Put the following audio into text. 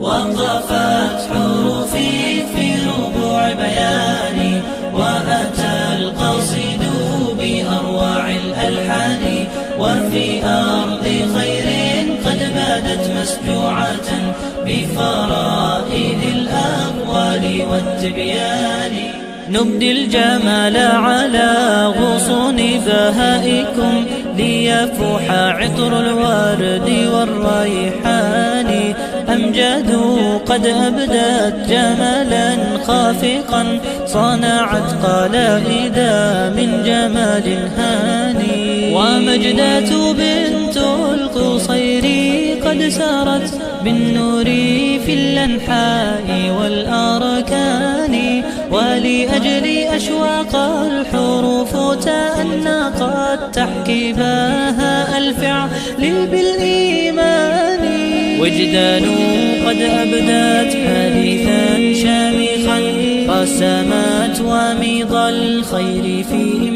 وقفت حروفي في ربوع بياني، وأتى القصيد بأروع الألحان، وفي أرض خير قد بادت مسجوعة بفرائد الأقوال والتبيان. نبدي الجمال على غصون بهائكم، ليفوح عطر الورد والريحان. أمجاد قد أبدت جمالا خافقا، صنعت قلائد من جمال هاني. ومجدات بنت القصير قد سارت بالنور في الأنحاء والأركان، ولأجل أشواق الحروف تأنقت تحكي بها الفعل بالإيمان. وجدان قد أبدت حديثا شامخا، رسمت وميض الخير فيه